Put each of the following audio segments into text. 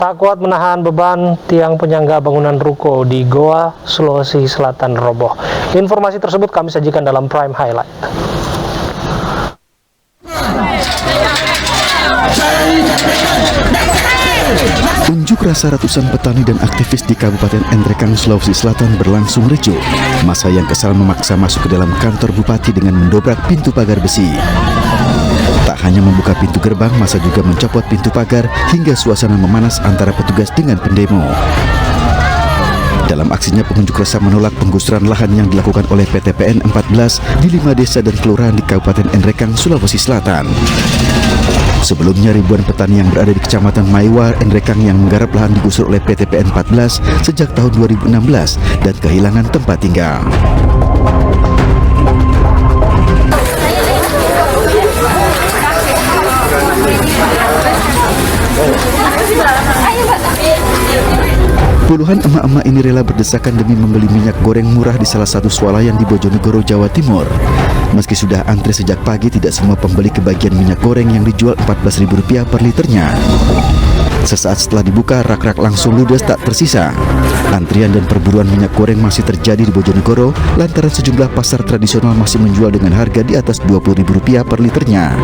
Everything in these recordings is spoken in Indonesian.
Tak kuat menahan beban, tiang penyangga bangunan ruko di Goa, Sulawesi Selatan roboh. Informasi tersebut kami sajikan dalam Prime Highlight. Unjuk rasa ratusan petani dan aktivis di Kabupaten Nrekang, Sulawesi Selatan berlangsung ricuh. Massa yang kesal memaksa masuk ke dalam kantor bupati dengan mendobrak pintu pagar besi. Tak hanya membuka pintu gerbang, massa juga mencopot pintu pagar hingga suasana memanas antara petugas dengan pendemo. Dalam aksinya, pengunjuk rasa menolak penggusuran lahan yang dilakukan oleh PT PN 14 di 5 desa dan kelurahan di Kabupaten Nrekang, Sulawesi Selatan. Sebelumnya, ribuan petani yang berada di Kecamatan Maiwa, Nrekang yang menggarap lahan digusur oleh PT PN 14 sejak tahun 2016 dan kehilangan tempat tinggal. Puluhan emak-emak ini rela berdesakan demi membeli minyak goreng murah di salah satu swalayan di Bojonegoro, Jawa Timur. Meski sudah antri sejak pagi, tidak semua pembeli kebagian minyak goreng yang dijual Rp14.000 per liternya. Sesaat setelah dibuka, rak-rak langsung ludes tak tersisa. Antrian dan perburuan minyak goreng masih terjadi di Bojonegoro lantaran sejumlah pasar tradisional masih menjual dengan harga di atas Rp20.000 per liternya.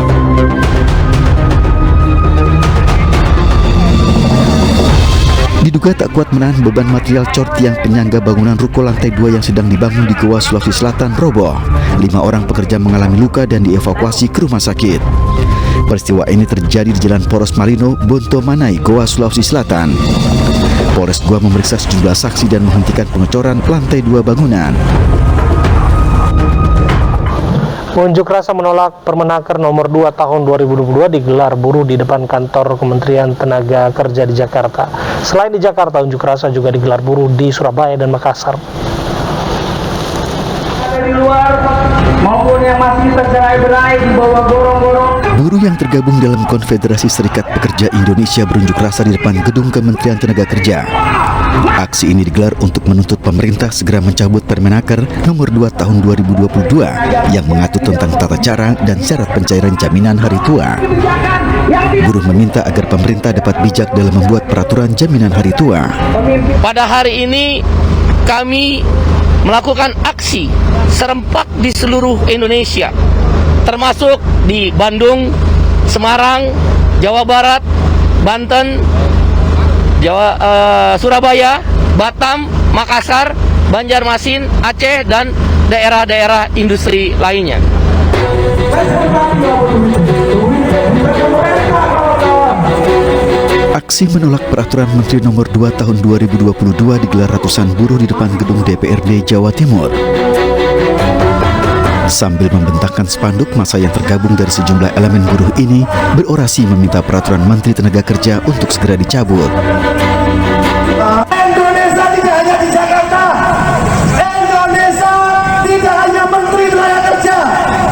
Diduga tak kuat menahan beban material cor tiang penyangga bangunan ruko lantai 2 yang sedang dibangun di Goa, Sulawesi Selatan roboh. 5 orang pekerja mengalami luka dan dievakuasi ke rumah sakit. Peristiwa ini terjadi di Jalan Poros Marino, Bonto Manai, Goa, Sulawesi Selatan. Polres Goa memeriksa sejumlah saksi dan menghentikan pengecoran lantai 2 bangunan. Unjuk rasa menolak Permenaker nomor 2 tahun 2022 digelar buruh di depan kantor Kementerian Tenaga Kerja di Jakarta. Selain di Jakarta, unjuk rasa juga digelar buruh di Surabaya dan Makassar. Di luar maupun yang masih tercerai-berai di bawah gorong-gorong. Buruh yang tergabung dalam Konfederasi Serikat Pekerja Indonesia berunjuk rasa di depan gedung Kementerian Tenaga Kerja. Aksi ini digelar untuk menuntut pemerintah segera mencabut Permenaker nomor 2 tahun 2022 yang mengatur tentang tata cara dan syarat pencairan jaminan hari tua. Buruh meminta agar pemerintah dapat bijak dalam membuat peraturan jaminan hari tua. Pada hari ini kami melakukan aksi serempak di seluruh Indonesia, termasuk di Bandung, Semarang, Jawa Barat, Banten, Surabaya, Batam, Makassar, Banjarmasin, Aceh, dan daerah-daerah industri lainnya. Aksi menolak peraturan Menteri nomor 2 tahun 2022 digelar ratusan buruh di depan gedung DPRD Jawa Timur. Sambil membentangkan spanduk, massa yang tergabung dari sejumlah elemen buruh ini berorasi meminta peraturan Menteri Tenaga Kerja untuk segera dicabut. Indonesia tidak hanya di Jakarta, Indonesia tidak hanya Menteri Tenaga Kerja,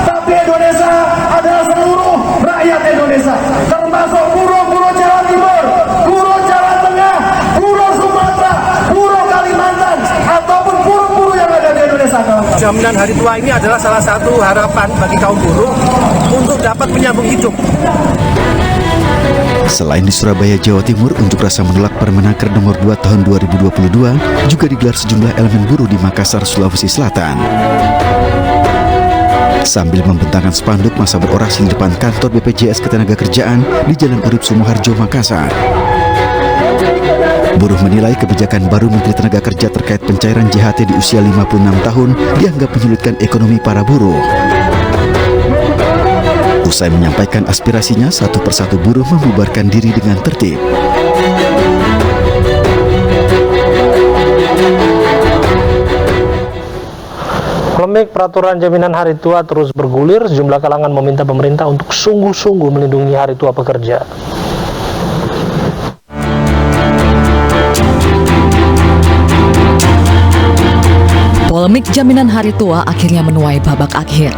tapi Indonesia adalah seluruh rakyat Indonesia, termasuk buruh-buruh Jawa Timur, buruh Jawa Tengah, buruh Sumatera, buruh Kalimantan, ataupun buruh-buruh yang ada di Indonesia. Jaminan hari tua ini adalah salah satu harapan bagi kaum buruh untuk dapat menyambung hidup. Selain di Surabaya, Jawa Timur, unjuk rasa menolak Permenaker nomor 2 tahun 2022 juga digelar sejumlah elemen buruh di Makassar, Sulawesi Selatan. Sambil membentangkan spanduk, massa berorasi di depan kantor BPJS Ketenagakerjaan di Jalan Urip Sumoharjo, Makassar. Buruh menilai kebijakan baru Menteri Tenaga Kerja terkait pencairan JHT di usia 56 tahun dianggap menyulitkan ekonomi para buruh. Usai menyampaikan aspirasinya, satu persatu buruh membubarkan diri dengan tertib. Polemik peraturan jaminan hari tua terus bergulir. Sejumlah kalangan meminta pemerintah untuk sungguh-sungguh melindungi hari tua pekerja. Polemik jaminan hari tua akhirnya menuai babak akhir.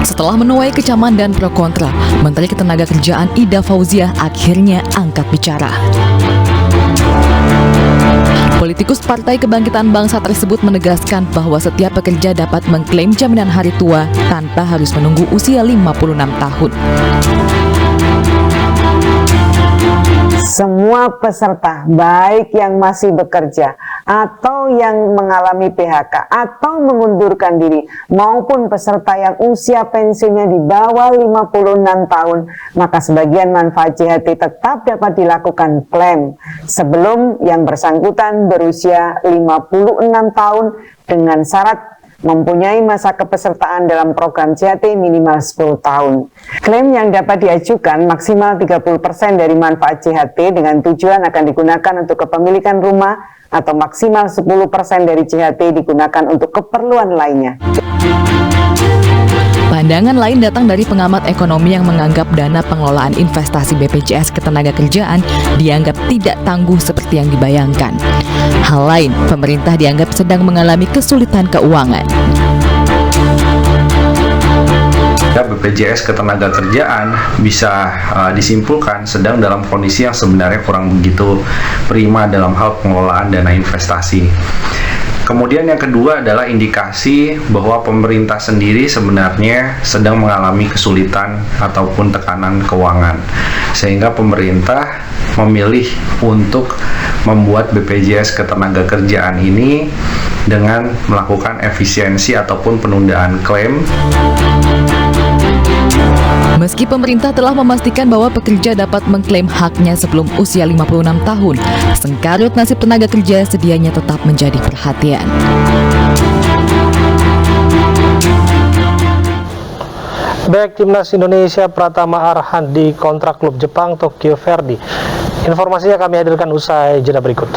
Setelah menuai kecaman dan pro kontra, Menteri Ketenagakerjaan Ida Fauziah akhirnya angkat bicara. Politikus Partai Kebangkitan Bangsa tersebut menegaskan bahwa setiap pekerja dapat mengklaim jaminan hari tua tanpa harus menunggu usia 56 tahun. Semua peserta, baik yang masih bekerja atau yang mengalami PHK atau mengundurkan diri, maupun peserta yang usia pensiunnya di bawah 56 tahun, maka sebagian manfaat JHT tetap dapat dilakukan klaim sebelum yang bersangkutan berusia 56 tahun dengan syarat mempunyai masa kepesertaan dalam program JHT minimal 10 tahun. Klaim yang dapat diajukan maksimal 30% dari manfaat JHT dengan tujuan akan digunakan untuk kepemilikan rumah atau maksimal 10% dari JHT digunakan untuk keperluan lainnya. Pandangan lain datang dari pengamat ekonomi yang menganggap dana pengelolaan investasi BPJS Ketenagakerjaan dianggap tidak tangguh seperti yang dibayangkan. Hal lain, pemerintah dianggap sedang mengalami kesulitan keuangan. BPJS Ketenagakerjaan bisa disimpulkan sedang dalam kondisi yang sebenarnya kurang begitu prima dalam hal pengelolaan dana investasi. Kemudian yang kedua adalah indikasi bahwa pemerintah sendiri sebenarnya sedang mengalami kesulitan ataupun tekanan keuangan. Sehingga pemerintah memilih untuk membuat BPJS Ketenagakerjaan ini dengan melakukan efisiensi ataupun penundaan klaim. Meski pemerintah telah memastikan bahwa pekerja dapat mengklaim haknya sebelum usia 56 tahun, sengkarut nasib tenaga kerja sedianya tetap menjadi perhatian. Bek Timnas Indonesia Pratama Arhan di kontrak klub Jepang Tokyo Verdy. Informasinya kami hadirkan usai jeda berikut.